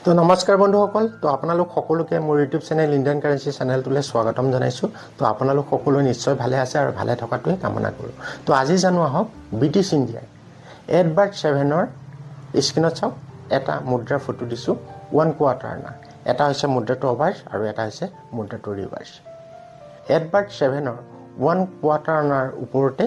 তো নমস্কাৰ বন্ধুসকল, তো আপোনালোক সকলোকে মোৰ ইউটিউব চেনেল ইণ্ডিয়ান কাৰেঞ্চি চেনেলটোলৈ স্বাগতম জনাইছোঁ। তো আপোনালোক সকলো নিশ্চয় ভালে আছে আৰু ভালে থকাটোৱে কামনা কৰোঁ। তো আজি জানো আহক ব্ৰিটিছ ইণ্ডিয়াৰ এডৱাৰ্ড ছেভেনৰ স্ক্ৰীনত চাওক এটা মুদ্ৰাৰ ফটো দিছোঁ। 1 কোৱাৰ্টাৰ আনা, এটা হৈছে মুদ্ৰাটো অভাৰ্ছ আৰু এটা হৈছে মুদ্ৰাটো ৰিভাৰ্ছ। এডৱাৰ্ড ছেভেনৰ 1 কোৱাৰ্টাৰ আনাৰ ওপৰতে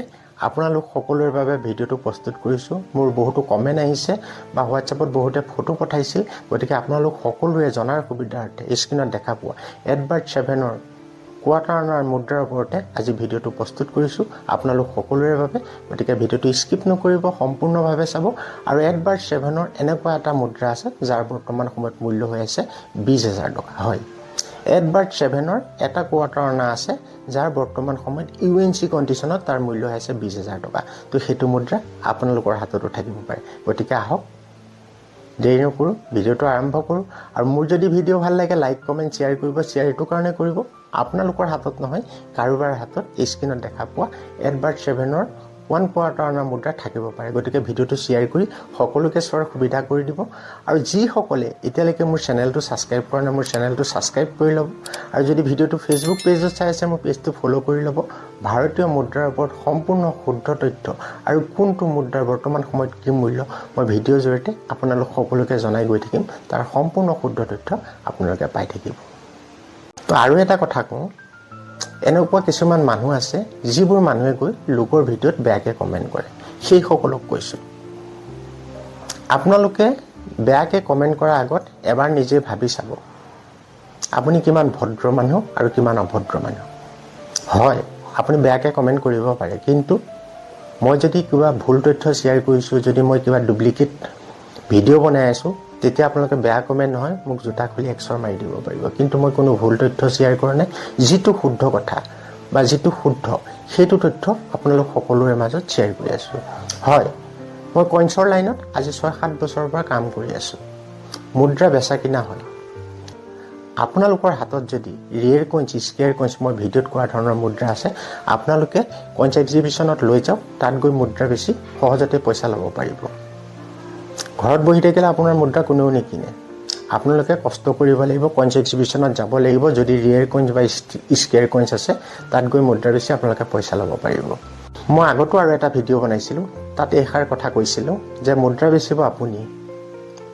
আপোনালোক সকলোৰে বাবে ভিডিঅ'টো প্ৰস্তুত কৰিছোঁ। মোৰ বহুতো কমেণ্ট আহিছে বা হোৱাটছএপত বহুতে ফটো পঠাইছিল, গতিকে আপোনালোক সকলোৱে জনাৰ সুবিধাৰ্থে স্ক্ৰীনত দেখা পোৱা এডৱাৰ্ড ছেভেনৰ কোৱাৰ্টাৰ আনাৰ মুদ্ৰাৰ ওপৰতে আজি ভিডিঅ'টো প্ৰস্তুত কৰিছোঁ আপোনালোক সকলোৰে বাবে। গতিকে ভিডিঅ'টো স্কিপ নকৰিব, সম্পূৰ্ণভাৱে চাব। আৰু এডৱাৰ্ড ছেভেনৰ এনেকুৱা এটা মুদ্ৰা আছে যাৰ বৰ্তমান সময়ত মূল্য হৈ আছে 20,000 টকা। হয়, এডৱাৰ্ড ছেভেনৰ এটা কোৱাৰ্টাৰ আনা আছে যাৰ বৰ্তমান সময়ত UNC কণ্ডিশ্যনত তাৰ মূল্য হৈছে 20,000 টকা। তো সেইটো মুদ্ৰা আপোনালোকৰ হাততো থাকিব পাৰে। গতিকে আহক দেৰি নকৰোঁ, ভিডিঅ'টো আৰম্ভ কৰোঁ। আৰু মোৰ যদি ভিডিঅ' ভাল লাগে লাইক কমেণ্ট শ্বেয়াৰ কৰিব। শ্বেয়াৰ এইটো কাৰণে কৰিব, আপোনালোকৰ হাতত নহয় কাৰোবাৰ হাতত স্ক্ৰীনত দেখা পোৱা এডৱাৰ্ড ছেভেনৰ 1 কোৱাৰ্টাৰ আনাৰ মুদ্ৰা থাকিব পাৰে। গতিকে ভিডিঅ'টো শ্বেয়াৰ কৰি সকলোকে চোৱাৰ সুবিধা কৰি দিব। আৰু যিসকলে এতিয়ালৈকে মোৰ চেনেলটো ছাবস্ক্ৰাইব কৰা নাই, মোৰ চেনেলটো ছাবস্ক্ৰাইব কৰি ল'ব। আৰু যদি ভিডিঅ'টো ফেচবুক পেজত চাই আছে, মোৰ পেজটো ফ'ল' কৰি ল'ব। ভাৰতীয় মুদ্ৰাৰ ওপৰত সম্পূৰ্ণ শুদ্ধ তথ্য আৰু কোনটো মুদ্ৰাৰ বৰ্তমান সময়ত কি মূল্য মই ভিডিঅ'ৰ জৰিয়তে আপোনালোক সকলোকে জনাই গৈ থাকিম। তাৰ সম্পূৰ্ণ শুদ্ধ তথ্য আপোনালোকে পাই থাকিব। তো আৰু এটা কথা কওঁ, এনেকুৱা কিছুমান মানুহ আছে যিবোৰ মানুহে গৈ লোকৰ ভিডিঅ'ত বেয়াকৈ কমেণ্ট কৰে। সেইসকলক কৈছোঁ, আপোনালোকে বেয়াকৈ কমেণ্ট কৰাৰ আগত এবাৰ নিজে ভাবি চাব আপুনি কিমান ভদ্ৰ মানুহ আৰু কিমান অভদ্ৰ মানুহ। হয়, আপুনি বেয়াকৈ কমেণ্ট কৰিব পাৰে, কিন্তু মই যদি কিবা ভুল তথ্য শ্বেয়াৰ কৰিছোঁ, যদি মই কিবা ডুপ্লিকেট ভিডিঅ' বনাই আছোঁ, তেতিয়া আপোনালোকে বেয়া কমেণ্ট নহয় মোক জোতা খুলি এক্সৰ মাৰি দিব পাৰিব। কিন্তু মই কোনো ভুল তথ্য শ্বেয়াৰ কৰা নাই। যিটো শুদ্ধ কথা বা যিটো শুদ্ধ সেইটো তথ্য আপোনালোক সকলোৰে মাজত শ্বেয়াৰ কৰি আছোঁ। হয়, মই কইন্সৰ লাইনত আজি 6-7 বছৰৰ পৰা কাম কৰি আছোঁ। মুদ্ৰা বেচা কিনা হয়। আপোনালোকৰ হাতত যদি ৰিয়েৰ কইন্স, স্কেয়াৰ কইন্স, মই ভিডিঅ'ত কোৱা ধৰণৰ মুদ্ৰা আছে, আপোনালোকে কইন্স এক্সিবিশ্যনত লৈ যাওক। তাত গৈ মুদ্ৰা বেছি সহজতে পইচা ল'ব পাৰিব। ঘৰত বহি থাকিলে আপোনাৰ মুদ্ৰা কোনেও নিকিনে। আপোনালোকে কষ্ট কৰিব লাগিব, কইন্স এক্সিবিশ্যনত যাব লাগিব। যদি ৰিয়েৰ কইন্স বা স্কেয়াৰ কইন্স আছে, তাত গৈ মুদ্ৰা বেছি আপোনালোকে পইচা ল'ব পাৰিব। মই আগতো আৰু এটা ভিডিঅ' বনাইছিলোঁ, তাত এইষাৰ কথা কৈছিলোঁ যে মুদ্ৰা বেচিব আপুনি,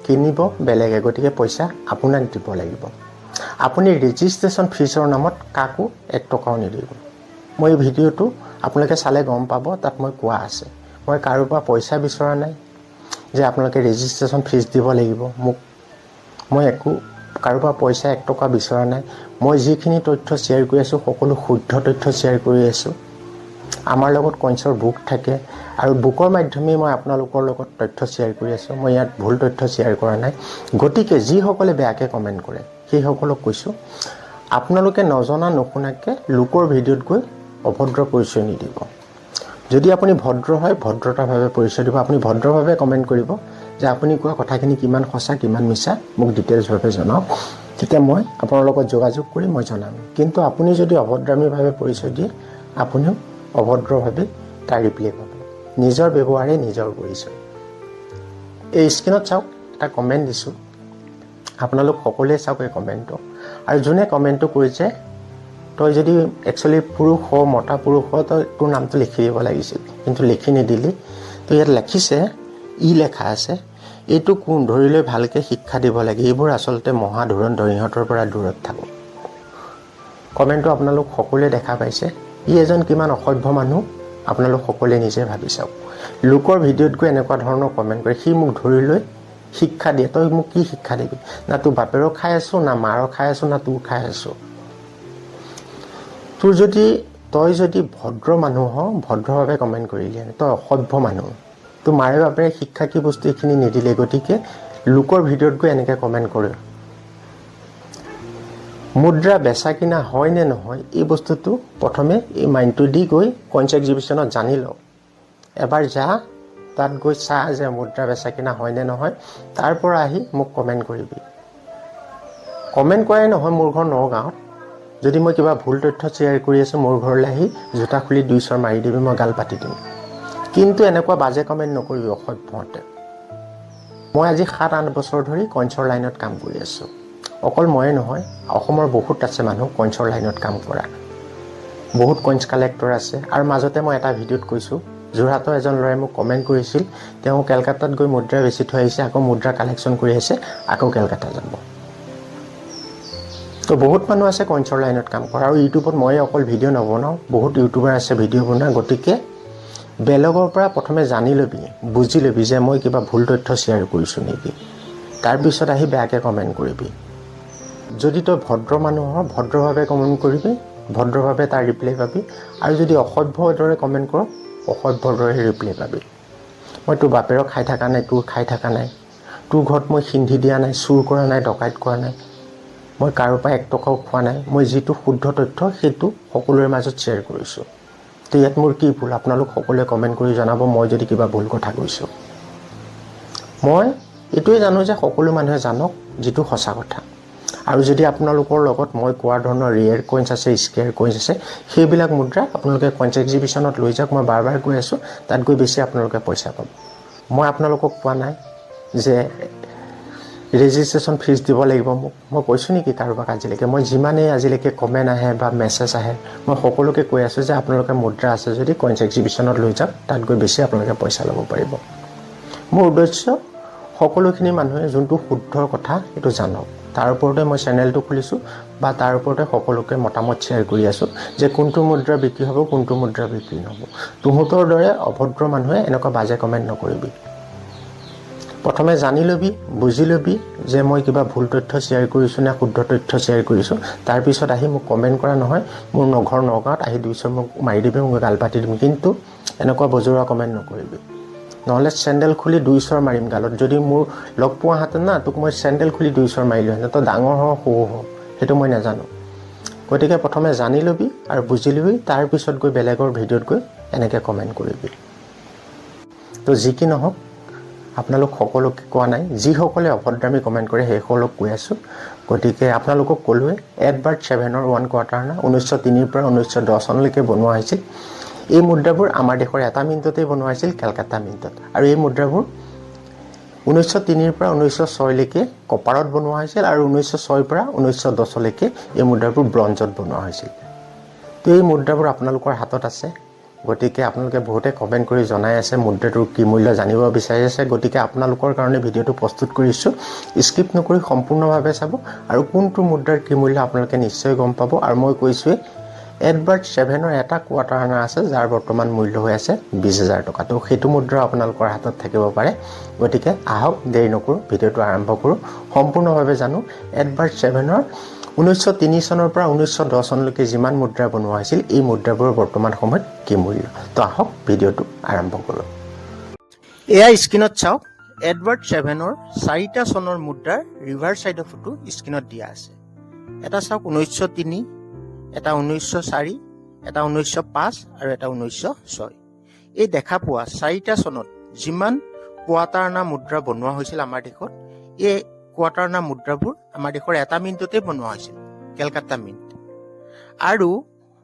কিনিব বেলেগে, গতিকে পইচা আপোনাক দিব লাগিব। আপুনি ৰেজিষ্ট্ৰেশ্যন ফিজৰ নামত কাকো 1 টকাও নিদিব। মই এই ভিডিঅ'টো আপোনালোকে চালে গম পাব, তাত মই কোৱা আছে মই কাৰোৰ পৰা পইচা বিচৰা নাই যে আপোনালোকে ৰেজিষ্ট্ৰেশ্যন ফিজ দিব লাগিব মোক। মই কাৰোৰ পৰা পইচা 1 টকা বিচৰা নাই। মই যিখিনি তথ্য শ্বেয়াৰ কৰি আছোঁ সকলো শুদ্ধ তথ্য শ্বেয়াৰ কৰি আছোঁ। আমাৰ লগত কইন্সৰ বুক থাকে আৰু বুকৰ মাধ্যমেই মই আপোনালোকৰ লগত তথ্য শ্বেয়াৰ কৰি আছোঁ। মই ইয়াত ভুল তথ্য শ্বেয়াৰ কৰা নাই। গতিকে যিসকলে বেয়াকৈ কমেণ্ট কৰে সেইসকলক কৈছোঁ, আপোনালোকে নজনা নুশুনাকৈ লোকৰ ভিডিঅ'ত গৈ অভদ্ৰ পৰিচয় নিদিব। যদি আপুনি ভদ্ৰ হয়, ভদ্ৰতাভাৱে পৰিচয় দিব। আপুনি ভদ্ৰভাৱে কমেণ্ট কৰিব যে আপুনি কোৱা কথাখিনি কিমান সঁচা কিমান মিছা মোক ডিটেইলছভাৱে জনাওক। তেতিয়া মই আপোনাৰ লগত যোগাযোগ কৰি মই জনাম। কিন্তু আপুনি যদি অভদ্ৰামীভাৱে পৰিচয় দিয়ে, আপুনিও অভদ্ৰভাৱে তাৰ ৰিপ্লাই পাব। নিজৰ ব্যৱহাৰে নিজৰ পৰিচয়। এই স্ক্ৰীনত চাওক, এটা কমেণ্ট দিছোঁ, আপোনালোক সকলোৱে চাওক এই কমেণ্টটো। আৰু যোনে কমেণ্টটো কৰিছে, তই যদি একচুৱেলি পুৰুষ হ, মতা পুৰুষ হ, তই তোৰ নামটো লিখি দিব লাগিছিল, কিন্তু লিখি নিদিলি। তো ইয়াত লিখিছে, লেখা আছে, এইটো কোন ধৰি লৈ ভালকৈ শিক্ষা দিব লাগে। এইবোৰ আচলতে মহা ধুৰন্ধৰ, ইহঁতৰ পৰা দূৰত থাকক। কমেণ্টটো আপোনালোক সকলোৱে দেখা পাইছে। এজন কিমান অসভ্য মানুহ আপোনালোক সকলোৱে নিজে ভাবি চাওক। লোকৰ ভিডিঅ'ত গৈ এনেকুৱা ধৰণৰ কমেণ্ট কৰে, সি মোক ধৰি লৈ শিক্ষা দিয়ে। তই মোক কি শিক্ষা দিবি? না তোৰ বাপেৰক খাই আছোঁ, না মাৰক খাই আছোঁ, না তোৰ খাই আছোঁ। তই যদি ভদ্ৰ মানুহ হ, ভদ্ৰভাৱে কমেণ্ট কৰিলি, তই অসভ্য মানুহ। তোৰ মাৰে বাপেৰে শিক্ষা কি বস্তু এইখিনি নিদিলে, গতিকে লোকৰ ভিডিঅ'ত গৈ এনেকৈ কমেণ্ট কৰে। মুদ্ৰা বেচা কিনা হয় নে নহয়, এই বস্তুটো প্ৰথমে এই মাইণ্ডটো দি গৈ কইন্স এক্সিবিশ্যনত জানি লওঁ। এবাৰ যা, তাত গৈ চা যে মুদ্ৰা বেচা কিনা হয় নে নহয়। তাৰ পৰা আহি মোক কমেণ্ট কৰিবি। কমেণ্ট কৰাই নহয়, মোৰ ঘৰ নগাঁৱত। যদি মই কিবা ভুল তথ্য শ্বেয়াৰ কৰি আছোঁ, মোৰ ঘৰলৈ আহি জোতা খুলি 2 চৰ মাৰি দিবি, মই গাল পাতি দিম। কিন্তু এনেকুৱা বাজে কমেণ্ট নকৰিবি অসভ্যতে। মই আজি 7-8 বছৰ ধৰি কইন্সৰ লাইনত কাম কৰি আছোঁ। অকল ময়ে নহয়, অসমৰ বহুত আছে মানুহ কইন্সৰ লাইনত কাম কৰা। বহুত কইন্স কালেক্টৰ আছে। আৰু মাজতে মই এটা ভিডিঅ'ত কৈছোঁ, যোৰহাটৰ এজন ল'ৰাই মোক কমেণ্ট কৰিছিল, তেওঁ কেলকাতাত গৈ মুদ্ৰা বেচি থৈ আহিছে, আকৌ মুদ্ৰা কালেকশ্যন কৰি আহিছে, আকৌ কেলকাতা যাব। তো বহুত মানুহ আছে কইন্সৰ লাইনত কাম কৰা। আৰু ইউটিউবত মই অকল ভিডিঅ' নবনাওঁ, বহুত ইউটিউবাৰ আছে ভিডিঅ' বনোৱা। গতিকে বেলেগৰ পৰা প্ৰথমে জানি ল'বি, বুজি ল'বি যে মই কিবা ভুল তথ্য শ্বেয়াৰ কৰিছোঁ নেকি। তাৰপিছত আহি বেয়াকৈ কমেণ্ট কৰিবি। যদি তই ভদ্ৰ মানুহ হ, ভদ্ৰভাৱে কমেণ্ট কৰিবি, ভদ্ৰভাৱে তাৰ ৰিপ্লাই পাবি। আৰু যদি অসভ্যৰ দৰে কমেণ্ট কৰ, অসভ্যৰ দৰে ৰিপ্লাই পাবি। মই তোৰ বাপেৰক খাই থকা নাই, তোৰ খাই থকা নাই, তোৰ ঘৰত মই সিন্ধি দিয়া নাই, চুৰ কৰা নাই, ডকাইত কৰা নাই, মই কাৰো পৰা 1 টকাও খোৱা নাই। মই যিটো শুদ্ধ তথ্য সেইটো সকলোৰে মাজত শ্বেয়াৰ কৰিছোঁ। তো ইয়াত মোৰ কি ভুল, আপোনালোক সকলোৱে কমেণ্ট কৰি জনাব মই যদি কিবা ভুল কথা কৈছোঁ। মই এইটোৱে জানো যে সকলো মানুহে জানক যিটো সঁচা কথা। আৰু যদি আপোনালোকৰ লগত মই কোৱা ধৰণৰ ৰেয়াৰ কইন্স আছে, স্কেয়াৰ কইন্স আছে, সেইবিলাক মুদ্ৰা আপোনালোকে কইন্স এক্সিবিশ্যনত লৈ যাওক। মই বাৰ বাৰ কৈ আছোঁ, তাত গৈ বেছি আপোনালোকে পইচা পাব। মই আপোনালোকক কোৱা নাই যে ৰেজিষ্ট্ৰেশ্যন ফিজ দিব লাগিব মোক। মই কৈছোঁ নেকি কাৰোবাক আজিলৈকে? মই যিমানেই আজিলৈকে কমেণ্ট আহে বা মেছেজ আহে, মই সকলোকে কৈ আছোঁ যে আপোনালোকে মুদ্ৰা আছে যদি কইন্স এক্সিবিশ্যনত লৈ যাওক, তাত গৈ বেছি আপোনালোকে পইচা ল'ব পাৰিব। মোৰ উদ্দেশ্য সকলোখিনি মানুহে যোনটো শুদ্ধ কথা সেইটো জানক। তাৰ ওপৰতে মই চেনেলটো খুলিছোঁ বা তাৰ ওপৰতে সকলোকে মতামত শ্বেয়াৰ কৰি আছোঁ যে কোনটো মুদ্ৰা বিক্ৰী হ'ব, কোনটো মুদ্ৰা বিক্ৰী নহ'ব। তহঁতৰ দৰে অভদ্ৰ মানুহে এনেকুৱা বাজে কমেণ্ট নকৰিবি। প্ৰথমে জানি ল'বি, বুজি ল'বি যে মই কিবা ভুল তথ্য শ্বেয়াৰ কৰিছোঁ নে শুদ্ধ তথ্য শ্বেয়াৰ কৰিছোঁ। তাৰপিছত আহি মোক কমেণ্ট কৰা নহয়। মোৰ ঘৰ নগাঁৱত, আহি 200 মোক মাৰি দিবি, মোক গাল পাতি দিম। কিন্তু এনেকুৱা বজৰুৱা কমেণ্ট নকৰিবি, নহ'লে চেণ্ডেল খুলি 200 মাৰিম গালত। যদি মোৰ লগ পোৱাহেঁতেন না, তোক মই চেণ্ডেল খুলি 200 মাৰিলোহেঁতেন। তই ডাঙৰ হ, সৰু হ, সেইটো মই নাজানো। গতিকে প্ৰথমে জানি ল'বি আৰু বুজি ল'বি, তাৰপিছত গৈ বেলেগৰ ভিডিঅ'ত গৈ এনেকৈ কমেণ্ট কৰিবি। তো যি কি নহওক, আপোনালোক সকলোকে কোৱা নাই, যিসকলে অভদ্ৰামী কমেণ্ট কৰে সেইসকলক কৈ আছোঁ। গতিকে আপোনালোকক ক'লোৱে, এডৱাৰ্ড 7ৰ 1 কোৱাৰ্টাৰ আনা 1903 পৰা 1910 চনলৈকে বনোৱা হৈছিল। এই মুদ্ৰাবোৰ আমাৰ দেশৰ এটা মিণ্টতেই বনোৱা হৈছিল, কেলকাতা মিণ্টত। আৰু এই মুদ্ৰাবোৰ 1903 পৰা 1906লৈকে কপাৰত বনোৱা হৈছিল, আৰু 1906 পৰা 1910লৈকে এই মুদ্ৰাবোৰ ব্ৰঞ্জত বনোৱা হৈছিল। তো এই মুদ্ৰাবোৰ আপোনালোকৰ হাতত আছে। গতিকে আপোনালোকে বহুতে কমেণ্ট কৰি জনাই আছে মুদ্ৰাটোৰ কি মূল্য জানিব বিচাৰি আছে। গতিকে আপোনালোকৰ কাৰণে ভিডিঅ'টো প্ৰস্তুত কৰিছোঁ। স্কিপ নকৰি সম্পূৰ্ণভাৱে চাব, আৰু কোনটো মুদ্ৰাৰ কি মূল্য আপোনালোকে নিশ্চয় গম পাব। আৰু মই কৈছোঁৱেই, এডৱাৰ্ড 7ৰ এটা কোৱাৰ্টাৰ আনা আছে, যাৰ বৰ্তমান মূল্য হৈ আছে 20,000 টকা। তো সেইটো মুদ্ৰা আপোনালোকৰ হাতত থাকিব পাৰে। গতিকে আহক, দেৰি নকৰোঁ, ভিডিঅ'টো আৰম্ভ কৰোঁ। সম্পূৰ্ণভাৱে জানো এডৱাৰ্ড 7ৰ 1903 চনৰ পৰা 1910 চনলৈকে যিমান মুদ্ৰা বনোৱা হৈছিল, এই মুদ্ৰাবোৰৰ বৰ্তমান সময়ত কি মূল্য। তো আহক ভিডিঅ'টো আৰম্ভ কৰোঁ। এয়া স্ক্ৰীণত চাওক, এডৱাৰ্ড 7ৰ 4টা চনৰ মুদ্ৰাৰ ৰিভাৰ্ছ ছাইডৰ ফটো স্ক্ৰীণত দিয়া আছে। এটা চাওক 1903, এটা 1904, এটা 1905 আৰু এটা 1906। এই দেখা পোৱা 4টা চনত যিমান কোৱাৰ্টাৰ আনা মুদ্ৰা বনোৱা হৈছিল আমাৰ দেশত, এই কোৱাৰ্টাৰ আনা মুদ্ৰাবোৰ আমাৰ দেশৰ এটা মিণ্টতে বনোৱা হৈছিল, কেলকাতা মিণ্ট। আৰু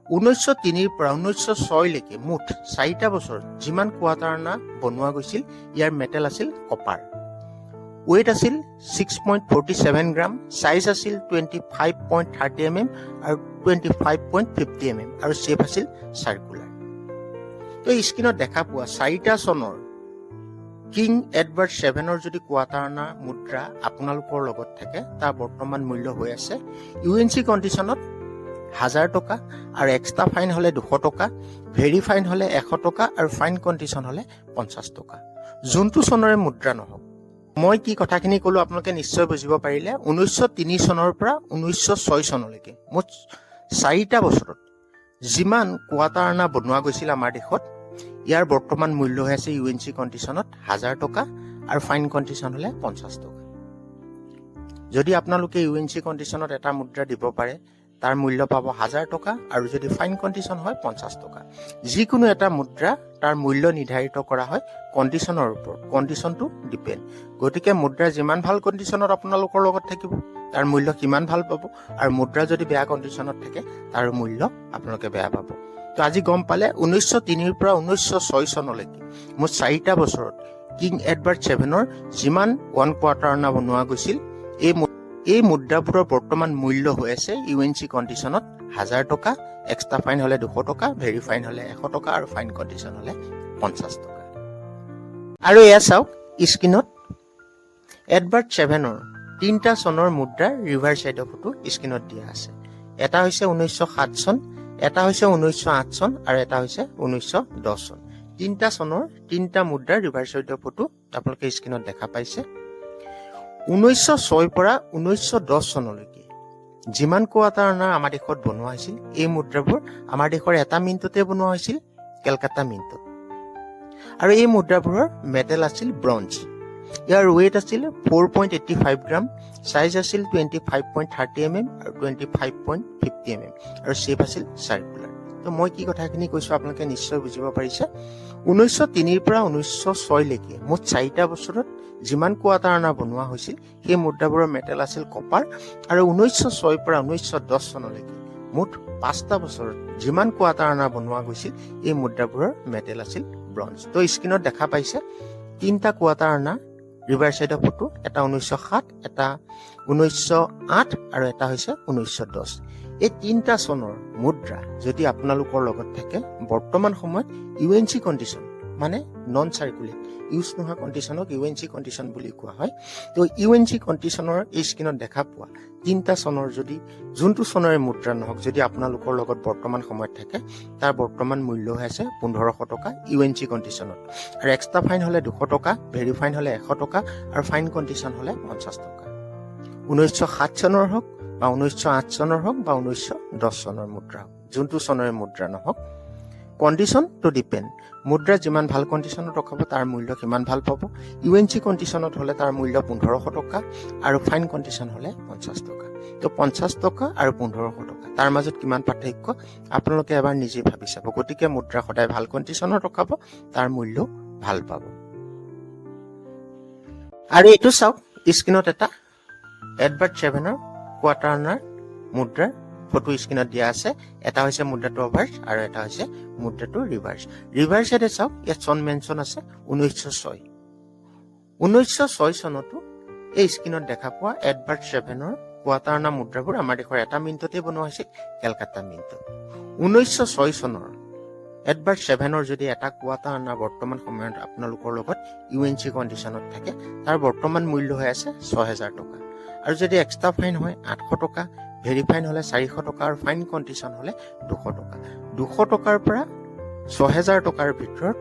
1903 পৰা 1906লৈকে মুঠ 4টা বছৰ যিমান কোৱাৰ্টাৰ আনা বনোৱা গৈছিল, ইয়াৰ মেটেল আছিল কপাৰ। ৱেইট আছিল 6.47 গ্ৰাম, চাইজ আছিল 25.30 mm আৰু 25.50 mm, আৰু শ্বেপ আছিল চাৰ্কুলাৰ। তো এই স্ক্ৰীণত দেখা পোৱা 4টা চনৰ কিং এডৱাৰ্ড 7ৰ যদি কোৱাৰ্টাৰ আনা মুদ্ৰা আপোনালোকৰ লগত থাকে, তাৰ বৰ্তমান মূল্য হৈ আছে UNC কণ্ডিশ্যনত 1000 টকা, আৰু এক্সট্ৰা ফাইন হ'লে 200 টকা, ভেৰি ফাইন হ'লে 100 টকা, আৰু ফাইন কণ্ডিশ্যন হ'লে 50 টকা। যোনটো চনৰে মুদ্ৰা নহওক, মই কি কথাখিনি ক'লোঁ আপোনালোকে নিশ্চয় বুজিব পাৰিলে। 1903 চনৰ পৰা 1906 চনলৈকে মুঠ 4টা বছৰত যিমান কোৱাৰ্টাৰ আনা বনোৱা গৈছিল আমাৰ দেশত, ইয়াৰ বৰ্তমান মূল্য হৈ আছে UNC কণ্ডিশ্যনত 1000 টকা, আৰু ফাইন কণ্ডিশ্যন হ'লে 50 টকা। যদি আপোনালোকে UNC কণ্ডিশ্যনত এটা মুদ্ৰা দিব পাৰে, তাৰ মূল্য পাব 1000 টকা, আৰু যদি ফাইন কণ্ডিশ্যন হয় 50 টকা। যিকোনো এটা মুদ্ৰা তাৰ মূল্য নিৰ্ধাৰিত কৰা হয় কণ্ডিশ্যনৰ ওপৰত, কণ্ডিশ্যনটো ডিপেণ্ড। গতিকে মুদ্ৰা যিমান ভাল কণ্ডিশ্যনত আপোনালোকৰ লগত থাকিব, তাৰ মূল্য সিমান ভাল পাব, আৰু মুদ্ৰা যদি বেয়া কণ্ডিশ্যনত থাকে, তাৰ মূল্য আপোনালোকে বেয়া পাব। তো আজি গম পালে 1903 পৰা 1906 চনলৈকে মুঠ 4টা বছৰত কিং এডৱাৰ্ড 7ৰ যিমান 1 কোৱাৰ্টাৰ আনা বনোৱা গৈছিল এই মুদ্ৰাবোৰৰ বৰ্তমান মূল্য হৈ আছে UNC কণ্ডিশ্যনত 1000 টকা, এক্সট্ৰা ফাইন হলে 200 টকা, ভেৰি ফাইন হলে 100 টকা আৰু ফাইন কণ্ডিশ্যন হলে 50 টকা। আৰু এয়া চাওক স্ক্ৰীনত এডৱাৰ্ড 7ৰ 3টা চনৰ মুদ্ৰাৰ ৰিভাৰ চাইডৰ ফটো স্ক্ৰীনত দিয়া আছে। এটা হৈছে 1907 চন, এটা হৈছে 1908 চন আৰু এটা হৈছে 1910 চন। 3টা চনৰ 3টা মুদ্ৰাৰ ৰিভাৰ চাইডৰ ফটো আপোনালোকে স্ক্ৰীনত দেখা পাইছে। 1906 পৰা 1910 চনলৈকে যিমান কোৱাৰ্টাৰ আনা আমাৰ দেশত বনোৱা হৈছিল এই মুদ্ৰাবোৰ আমাৰ দেশৰ এটা মিণ্টতে বনোৱা হৈছিল, কেলকাতা মিণ্টত। আৰু এই মুদ্ৰাবোৰৰ মেটেল আছিল ব্ৰঞ্জ। ইয়াৰ ৱেইট আছিল 4.85 গ্ৰাম, সাইজ আছিল 25.30 mm আৰু 25.50 mm আৰু শ্বেপ আছিল চাৰ্কুলাৰ। তো মই কি কথাখিনি কৈছো আপোনালোকে নিশ্চয় বুজিব পাৰিছে। 1903 পৰা 1906 লৈকে মুঠ 4টা বছৰত যিমান কোৱাৰ্টাৰ আনা বনোৱা হৈছিল সেই মুদ্ৰাবোৰৰ মেটেল আছিল কপাৰ। আৰু 1906 পৰা 1910 চনলৈকে মুঠ 5টা বছৰত যিমান কোৱাৰ্টাৰ আনা বনোৱা গৈছিল এই মুদ্ৰাবোৰৰ মেটেল আছিল ব্ৰঞ্জ। তো স্ক্ৰীনত দেখা পাইছে 3টা কোৱাৰ্টাৰ আনা ৰিভাৰ চাইডৰ ফটো, এটা 1907, এটা 1908 আৰু এটা হৈছে 1910। এই 3টা চনৰ মুদ্ৰা যদি আপোনালোকৰ লগত থাকে বৰ্তমান সময়ত UNC কণ্ডিশ্যন মানে নন চাৰ্কুলেট ইউজ নোহোৱা কণ্ডিশ্যনক UNC কণ্ডিশ্যন বুলি কোৱা হয়। তো UNC কণ্ডিশ্যনৰ এই স্ক্ৰীনত দেখা পোৱা 3টা চনৰ যদি যোনটো চনৰে মুদ্ৰা নহওক যদি আপোনালোকৰ লগত বৰ্তমান সময়ত থাকে তাৰ বৰ্তমান মূল্য হৈ আছে 1500 টকা UNC কণ্ডিশ্যনত। আৰু এক্সট্ৰা ফাইন হলে 200 টকা, ভেৰি ফাইন হলে 100 টকা আৰু ফাইন কণ্ডিশ্যন হলে 50 টকা। 1907 চনৰ হওক বা 1908 চনৰ হওক বা 1910 চনৰ মুদ্ৰা হওক, যোনটো চনৰে মুদ্ৰা নহওক, কণ্ডিশ্যন টু ডিপেণ্ড। মুদ্ৰা যিমান ভাল কণ্ডিশ্যনত ৰখাব তাৰ মূল্য সিমান ভাল পাব। UNC কণ্ডিশ্যনত হলে তাৰ মূল্য 1500 টকা আৰু ফাইন কণ্ডিশ্যন হলে 50 টকা। তো 50 টকা আৰু 1500 টকা তাৰ মাজত কিমান পাৰ্থক্য আপোনালোকে এবাৰ নিজে ভাবি চাব। গতিকে মুদ্ৰা সদায় ভাল কণ্ডিশ্যনত ৰখাব, তাৰ মূল্য ভাল পাব। আৰু এইটো চাওক স্ক্ৰীনত এটা এডৱাৰ্ড 7ৰ কোৱাৰ্টাৰ আনাৰ মুদ্ৰাৰ ফটো স্ক্ৰীনত দিয়া আছে। এটা হৈছে মুদ্ৰাটো অভাৰ্চ আৰু এটা হৈছে মুদ্ৰাটো ৰিভাৰ্চ। ৰিভাৰ্চ চাইডে চাওক ইয়াত চন মেনশ্যন আছে 1906। 1906 চনতো এই স্ক্ৰীনত দেখা পোৱা এডৱাৰ্ড 7ৰ কোৱাৰ্টাৰ আনা মুদ্ৰাবোৰ আমাৰ দেশৰ এটা মিণ্টতে বনোৱা হৈছিল, কেলকাতা মিণ্টত। 1906 চনৰ এডৱাৰ্ড 7ৰ যদি এটা কোৱাৰ্টাৰ আনা বৰ্তমান সময়ত আপোনালোকৰ লগত UNC কণ্ডিশ্যনত থাকে তাৰ বৰ্তমান মূল্য হৈ আছে 6000 টকা। আৰু যদি এক্সট্ৰা ফাইন হয় 800 টকা, ভেৰি ফাইন হলে 400 টকা আৰু ফাইন কণ্ডিশ্যন হলে 200 টকা। 200 টকাৰ পৰা 6000 টকাৰ ভিতৰত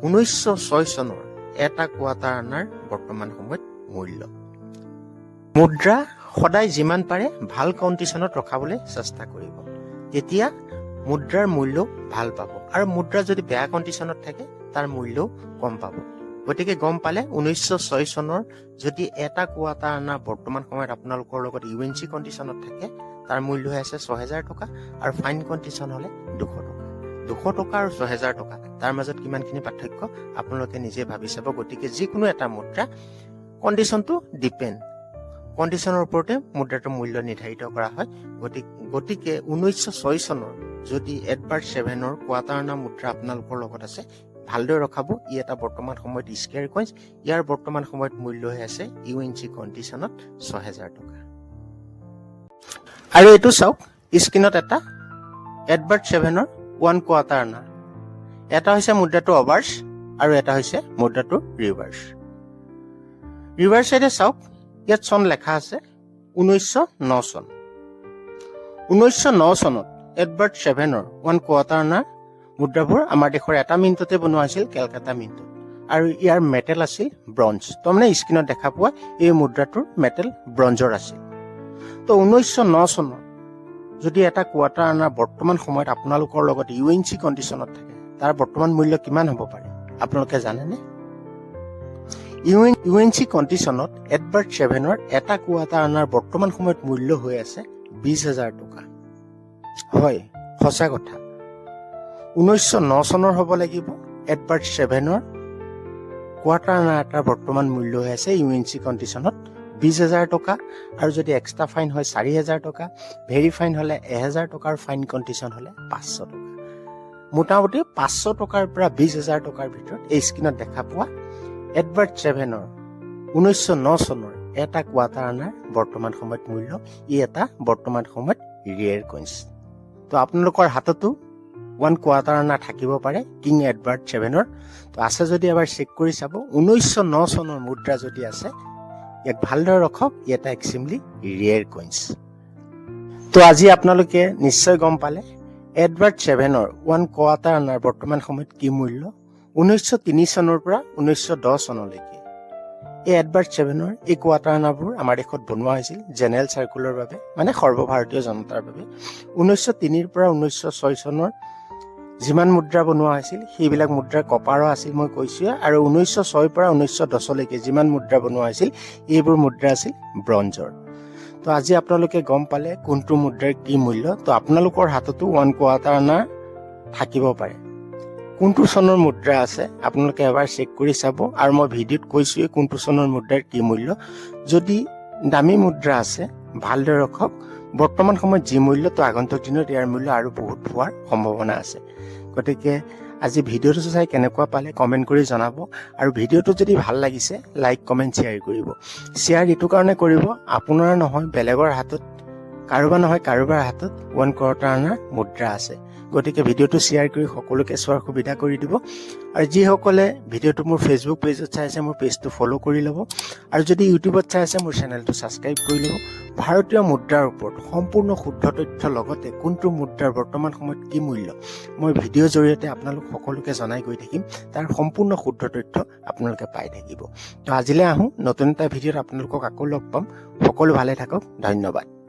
1906 চনৰ এটা কোৱাৰ্টাৰ আনাৰ বৰ্তমান সময়ত মূল্য। মুদ্ৰা সদায় যিমান পাৰে ভাল কণ্ডিশ্যনত ৰখাবলৈ চেষ্টা কৰিব, তেতিয়া মুদ্ৰাৰ মূল্য ভাল পাব। আৰু মুদ্ৰা যদি বেয়া কণ্ডিশ্যনত থাকে তাৰ মূল্যও কম পাব। গতিকে গম পালে 1906 চনৰ যদি এটা কোৱাৰ্টাৰ আনা বৰ্তমান সময়ত আপোনালোকৰ লগত UNC কণ্ডিশ্যনত থাকে তাৰ মূল্য হৈ আছে 6000 টকা আৰু ফাইন কণ্ডিশ্যন হলে 200 টকা। 200 টকা আৰু 6000 টকা তাৰ মাজত কিমানখিনি পাৰ্থক্য আপোনালোকে নিজে ভাবি চাব। গতিকে যিকোনো এটা মুদ্ৰা কণ্ডিশ্যনটো ডিপেণ্ড, কণ্ডিশ্যনৰ ওপৰতে মুদ্ৰাটোৰ মূল্য নিৰ্ধাৰিত কৰা হয়। গতিকে 1906 চনৰ যদি এডৱাৰ্ড 7ৰ কোৱাৰ্টাৰ আনা মুদ্ৰা আপোনালোকৰ লগত আছে ভালদৰে ৰখাব। ই এটা বৰ্তমান সময়ত স্কেয়াৰ কইন্স, ইয়াৰ বৰ্তমান সময়ত মূল্য হৈ আছে UNC কণ্ডিশ্যনত 6000 টকা। আৰু এইটো চাওক স্ক্ৰীনত এটা এডৱাৰ্ড 7ৰ 1 কোৱাৰ্টাৰ আনা, এটা হৈছে মুদ্ৰাটো অভাৰ্চ আৰু এটা হৈছে মুদ্ৰাটো ৰিভাৰ্চ। ৰিভাৰ্চ চাইডে চাওক ইয়াত চন লেখা আছে 1909 চন। 1909 চনত এডৱাৰ্ড 7ৰ 1 কোৱাৰ্টাৰ আনাৰ মুদ্ৰাবোৰ আমাৰ দেশৰ এটা মিণ্টতে বনোৱা হৈছিল, কেলকাতা মিণ্টত। আৰু ইয়াৰ মেটেল আছিল ব্ৰঞ্জ। তাৰমানে স্ক্ৰীনত দেখা পোৱা এই মুদ্ৰাটোৰ মেটেল ব্ৰঞ্জৰ আছিল। তো 1909 চনত যদি এটা কোৱাৰ্টাৰ আনা বৰ্তমান সময়ত আপোনালোকৰ লগত UNC কণ্ডিশ্যনত থাকে তাৰ বৰ্তমান মূল্য কিমান হ'ব পাৰে আপোনালোকে জানেনে? UNC কণ্ডিশ্যনত এডৱাৰ্ড 7ৰ এটা কোৱাৰ্টাৰ আনাৰ বৰ্তমান সময়ত মূল্য হৈ আছে 20000 টকা। হয়, সঁচা কথা। 1909 চনৰ হ'ব লাগিব এডৱাৰ্ড 7ৰ কোৱাৰ্টাৰ আনা এটাৰ বৰ্তমান মূল্য হৈ আছে UNC কণ্ডিশ্যনত 20000 টকা। আৰু যদি এক্সট্ৰা ফাইন হয় 4000 টকা, ভেৰি ফাইন হলে 1000 টকা আৰু ফাইন কণ্ডিশ্যন হলে 500 টকা। মোটামুটি 500 টকাৰ পৰা 20,000 টকাৰ ভিতৰত এই স্ক্ৰীণত দেখা পোৱা এডৱাৰ্ড চেভেনৰ 1909 চনৰ এটা কোৱাৰ্টাৰ আনাৰ বৰ্তমান সময়ত মূল্য। ই এটা বৰ্তমান সময়ত ৰেয়াৰ কইন্স। তো আপোনালোকৰ হাততো 1 কোৱাৰ্টাৰ আনা থাকিব পাৰে কিং এডৱাৰ্ড চেভেনৰ। তো আছে যদি এবাৰ চেক কৰি চাব। 1909 চনৰ মুদ্ৰা যদি আছে, ইয়াক ভালদৰে ৰখক। ই এটা এক্সট্ৰিমলি ৰেয়াৰ কইন্স। তো আজি আপোনালোকে নিশ্চয় গম পালে এডৱাৰ্ড চেভেনৰ 1 কোৱাৰ্টাৰ আনাৰ বৰ্তমান সময়ত কি মূল্য। 1903 চনৰ পৰা 1910 চনলৈকে এই এডৱাৰ্ড চেভেনৰ এই কোৱাৰ্টাৰ আনাবোৰ আমাৰ দেশত বনোৱা হৈছিল জেনেৰেল চাৰ্কুলৰ বাবে, মানে সৰ্বভাৰতীয় জনতাৰ বাবে। 1903 পৰা 1906 চনৰ যিমান মুদ্ৰা বনোৱা হৈছিল সেইবিলাক মুদ্ৰা কপাৰৰ আছিল, মই কৈছোঁৱে। আৰু 1906 পৰা 1910লৈকে যিমান মুদ্ৰা বনোৱা হৈছিল এইবোৰ মুদ্ৰা আছিল ব্ৰঞ্জৰ। তো আজি আপোনালোকে গম পালে কোনটো মুদ্ৰাৰ কি মূল্য। তো আপোনালোকৰ হাততো 1 কোৱাৰ্টাৰ আনা থাকিব পাৰে। কোনটো চনৰ মুদ্ৰা আছে আপোনালোকে এবাৰ চেক কৰি চাব। আৰু মই ভিডিঅ'ত কৈছোঁৱে কোনটো চনৰ মুদ্ৰাৰ কি মূল্য। যদি দামী মুদ্ৰা আছে ভালদৰে ৰখক। বৰ্তমান সময়ত যি মূল্য, তো আগন্তুক দিনত ইয়াৰ মূল্য আৰু বহুত হোৱাৰ সম্ভাৱনা আছে। গতিকে আজি ভিডিঅ'টো চাই কেনেকুৱা পালে কমেণ্ট কৰি জনাব। আৰু ভিডিঅ'টো যদি ভাল লাগিছে লাইক কমেণ্ট শ্বেয়াৰ কৰিব। শ্বেয়াৰ এইটো কাৰণে কৰিব, আপোনাৰ নহয় বেলেগৰ হাতত, কাৰোবাৰ নহয় কাৰোবাৰ হাতত 1 কোৱাৰ্টাৰ আনাৰ মুদ্ৰা আছে। গতিকে ভিডিঅ'টো শ্বেয়াৰ কৰি সকলোকে চোৱাৰ সুবিধা কৰি দিব। আৰু যিসকলে ভিডিঅ'টো মোৰ ফেচবুক পেজত চাই আছে মোৰ পেজটো ফ'ল' কৰি ল'ব। আৰু যদি ইউটিউবত চাই আছে মোৰ চেনেলটো ছাবস্ক্ৰাইব কৰি ল'ব। ভাৰতীয় মুদ্ৰাৰ ওপৰত সম্পূৰ্ণ শুদ্ধ তথ্য লগতে কোনটো মুদ্ৰাৰ বৰ্তমান সময়ত কি মূল্য মই ভিডিঅ'ৰ জৰিয়তে আপোনালোক সকলোকে জনাই গৈ থাকিম। তাৰ সম্পূৰ্ণ শুদ্ধ তথ্য আপোনালোকে পাই থাকিব। তো আজিলৈ আহোঁ, নতুন এটা ভিডিঅ'ত আপোনালোকক আকৌ লগ পাম। সকলো ভালে থাকক, ধন্যবাদ।